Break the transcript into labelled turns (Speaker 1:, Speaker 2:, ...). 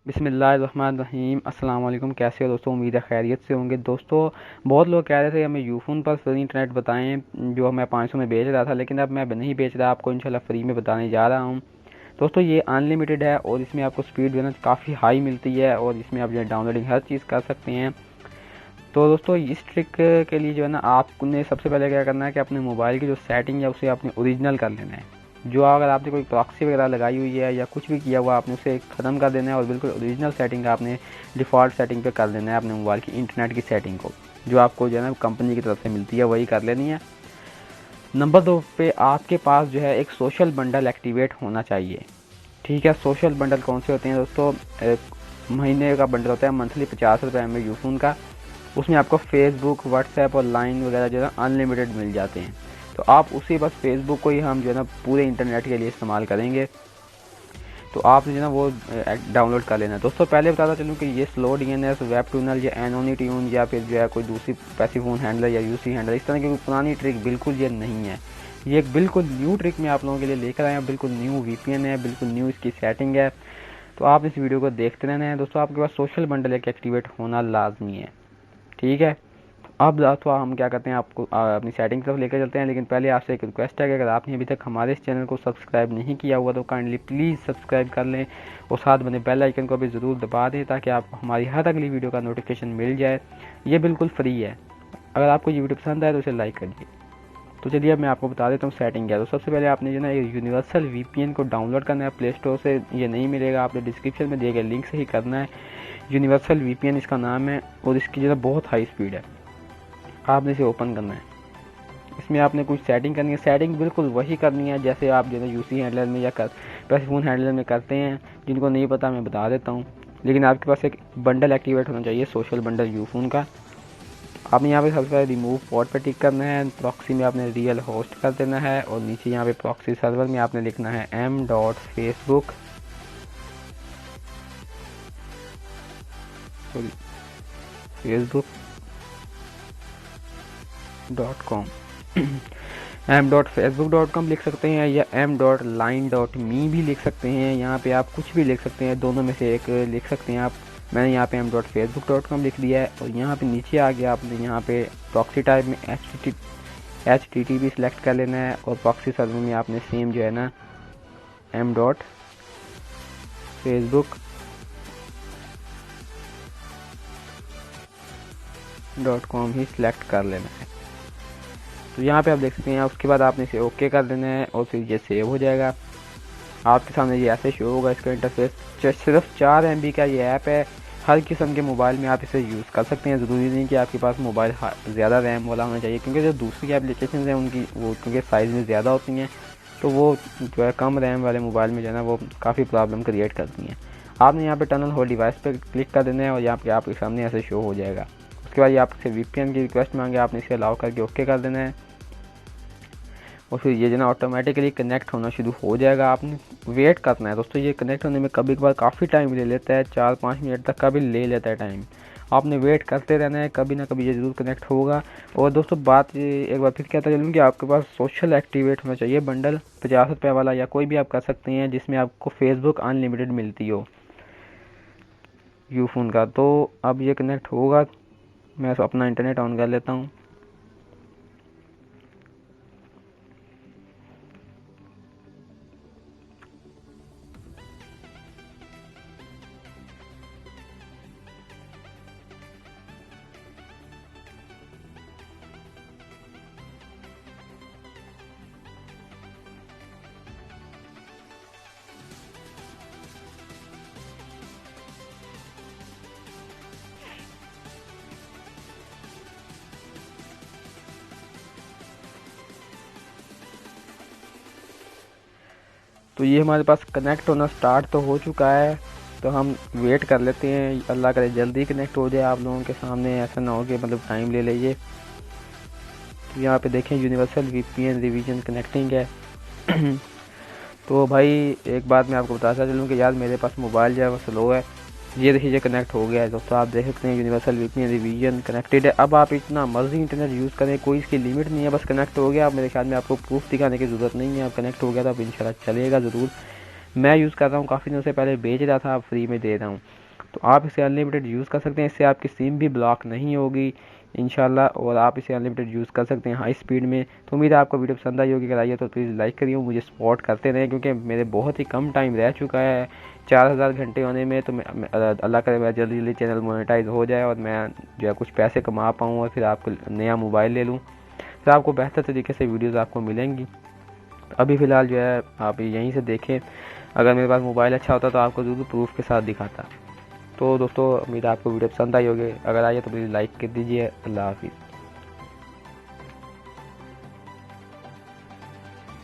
Speaker 1: बिस्मिल्लाहिर्रहमानिर्रहीम। अस्सलाम वालेकुम। कैसे हो दोस्तों? उम्मीद है खैरियत से होंगे। दोस्तों बहुत लोग कह रहे थे हमें यूफोन पर फ्री इंटरनेट बताएं, जो मैं 500 में बेच रहा था, लेकिन अब मैं नहीं बेच रहा, आपको इंशाल्लाह फ्री में बताने जा रहा हूं। दोस्तों ये अनलिमिटेड है और इसमें आपको स्पीड जो है ना काफ़ी हाई मिलती है और इसमें आप जो है डाउनलोडिंग हर चीज़ कर सकते हैं। तो दोस्तों इस ट्रिक के लिए जो है ना आपने सबसे पहले क्या करना है कि अपने मोबाइल की जो सेटिंग है उसे आपने ओरिजिनल कर लेना है। जो अगर आपने कोई प्रॉक्सी वगैरह लगाई हुई है या कुछ भी किया हुआ आपने उसे ख़त्म कर देना है और बिल्कुल ओरिजिनल सेटिंग आपने डिफ़ॉल्ट सेटिंग पे कर देना है अपने मोबाइल की इंटरनेट की सेटिंग को, जो आपको जो है ना कंपनी की तरफ से मिलती है वही कर लेनी है। नंबर 2 पे आपके पास जो है एक सोशल बंडल एक्टिवेट होना चाहिए। ठीक है, सोशल बंडल कौन से होते हैं दोस्तों? एक महीने का बंडल होता है, मंथली 50 रुपये में यूफोन का। उसमें आपको फेसबुक, व्हाट्सएप और लाइन वगैरह जो है अनलिमिटेड मिल जाते हैं। तो आप उसी बस फेसबुक को ही हम जो है ना पूरे इंटरनेट के लिए इस्तेमाल करेंगे। तो आपने जो है ना वो डाउनलोड कर लेना है। दोस्तों पहले बताता चलूँ कि ये स्लो डीएनएस, वेब टूनल या एनोनी ट्यून या फिर जो है कोई दूसरी पैसिव फोन हैंडलर या यूसी हैंडलर, इस तरह की कोई पुरानी ट्रिक बिल्कुल ये नहीं है। ये एक बिल्कुल न्यू ट्रिक मैं आप लोगों के लिए लेकर आया हूँ। बिल्कुल न्यू वीपीएन है, बिल्कुल न्यू इसकी सेटिंग है। तो आप इस वीडियो को देखते रहना है। दोस्तों आपके पास सोशल बंडल एक एक्टिवेट होना लाजमी है। ठीक है, अब तो हम क्या करते हैं, आपको अपनी सेटिंग की तरफ लेकर चलते हैं। लेकिन पहले आपसे एक रिक्वेस्ट है कि अगर आपने अभी तक हमारे इस चैनल को सब्सक्राइब नहीं किया हुआ तो काइंडली प्लीज़ सब्सक्राइब कर लें और साथ बने बेल आइकन को भी ज़रूर दबा दें ताकि आपको हमारी हर अगली वीडियो का नोटिफिकेशन मिल जाए। ये बिल्कुल फ्री है। अगर आपको ये वीडियो पसंद आए तो इसे लाइक करिए। तो चलिए अब मैं आपको बता देता हूँ सेटिंग क्या है। तो सबसे पहले आपने जो ना यूनिवर्सल वीपीएन को डाउनलोड करना है प्ले स्टोर से। ये नहीं मिलेगा, आपने डिस्क्रिप्शन में दिए गए लिंक से ही करना है। यूनिवर्सल वीपीएन इसका नाम है और इसकी जो है बहुत हाई स्पीड है। आपने इसे ओपन करना है। इसमें आपने कुछ सेटिंग करनी है। सेटिंग बिल्कुल वही करनी है जैसे आप जो है यूसी हैंडलर में या पैसिव फोन हैंडलर में करते हैं। जिनको नहीं पता मैं बता देता हूँ, लेकिन आपके पास एक बंडल एक्टिवेट होना चाहिए, सोशल बंडल यूफोन का। आपने यहाँ पे सबसे पहले रिमूव पोर्ट पे टिक करना है। प्रॉक्सी में आपने रियल होस्ट कर देना है और नीचे यहाँ पे प्रॉक्सी सर्वर में आपने लिखना है m.facebook facebook.com m.facebook.com लिख सकते हैं या m.line.me भी लिख सकते हैं। यहाँ पे आप कुछ भी लिख सकते हैं, दोनों में से एक लिख सकते हैं आप। मैंने यहाँ पे m.facebook.com लिख दिया है और यहाँ पे नीचे आ गया आपने यहाँ पे प्रॉक्सी टाइप में HTTP सिलेक्ट कर लेना है और प्रॉक्सी सर्वर में आपने सेम जो है ना m.facebook.com ही सिलेक्ट कर लेना है। तो यहाँ पे आप देख सकते हैं। उसके बाद आपने इसे ओके कर देना है और फिर ये सेव हो जाएगा। आपके सामने ये ऐसे शो होगा इसका इंटरफेस। सिर्फ 4 MB का ये ऐप है। हर किस्म के मोबाइल में आप इसे यूज़ कर सकते हैं। ज़रूरी नहीं कि आपके पास मोबाइल ज़्यादा रैम वाला होना चाहिए, क्योंकि जो दूसरी एप्लीकेशन हैं उनकी वो क्योंकि साइज़ में ज़्यादा होती हैं, तो वो जो है कम रैम वाले मोबाइल में जो है ना वो काफ़ी प्रॉब्लम क्रिएट करती हैं। आपने यहाँ पे टर्न ऑन होल्ड डिवाइस पर क्लिक कर देना है और यहाँ पे आपके सामने ऐसे शो हो जाएगा। उसके बाद ये आपसे VPN की रिक्वेस्ट मांगे, आपने इसे अलाउ करके ओके कर देना है और फिर ये जो ना ऑटोमेटिकली कनेक्ट होना शुरू हो जाएगा। आपने वेट करना है दोस्तों। ये कनेक्ट होने में कभी कभार काफ़ी टाइम ले लेता है, 4-5 मिनट तक का भी ले लेता है टाइम। आपने वेट करते रहना है, कभी ना कभी ये ज़रूर कनेक्ट होगा। और दोस्तों बात एक बार फिर कहता चलूँ कि आपके पास सोशल एक्टिवेट होना चाहिए बंडल 50 रुपये वाला, या कोई भी आप कर सकते हैं जिसमें आपको फेसबुक अनलिमिटेड मिलती हो यूफोन का। तो अब ये कनेक्ट होगा। मैं अपना इंटरनेट ऑन कर लेता हूँ। तो ये हमारे पास कनेक्ट होना स्टार्ट तो हो चुका है। तो हम वेट कर लेते हैं, अल्लाह करे जल्दी कनेक्ट हो जाए आप लोगों के सामने। ऐसा ना हो कि मतलब टाइम ले लीजिए। तो यहाँ पे देखें यूनिवर्सल VPN रिवीजन कनेक्टिंग है। तो भाई एक बात मैं आपको बताता चलूँ कि यार मेरे पास मोबाइल जो है वो स्लो है। ये देखिए कनेक्ट हो गया है दोस्तों, आप देख सकते हैं यूनिवर्सल वीपीएन रिवीजन कनेक्टेड है। अब आप इतना मर्जी इंटरनेट यूज़ करें, कोई इसकी लिमिट नहीं है, बस कनेक्ट हो गया। अब मेरे ख्याल में आपको प्रूफ दिखाने की ज़रूरत नहीं है, अब कनेक्ट हो गया तो अब इंशाल्लाह चलेगा ज़रूर। मैं यूज़ कर रहा हूँ, काफ़ी दिनों से पहले बेच रहा था, अब फ्री में दे रहा हूँ। तो आप इसे अनलिमिटेड यूज़ कर सकते हैं, इससे आपकी सिम भी ब्लॉक नहीं होगी इंशाल्लाह, और आप इसे अनलिमिटेड यूज़ कर सकते हैं हाई स्पीड में। तो उम्मीद है आपको वीडियो पसंद आई होगी, अगर आई है तो प्लीज़ लाइक करिए, मुझे सपोर्ट करते रहें, क्योंकि मेरे बहुत ही कम टाइम रह चुका है 4000 घंटे होने में। तो अल्लाह करे मेरा जल्दी जल्दी चैनल मोनेटाइज हो जाए और मैं जो है कुछ पैसे कमा पाऊँ और फिर आपको नया मोबाइल ले लूँ, फिर आपको बेहतर तरीके से वीडियोज़ आपको मिलेंगी। अभी फ़िलहाल जो है आप यहीं से देखें, अगर मेरे पास मोबाइल अच्छा होता तो आपको ज़रूर प्रूफ के साथ दिखाता। तो दोस्तों उम्मीद है आपको वीडियो पसंद आई होगी, अगर आई है तो प्लीज़ लाइक कर दीजिए। अल्लाह हाफिज़।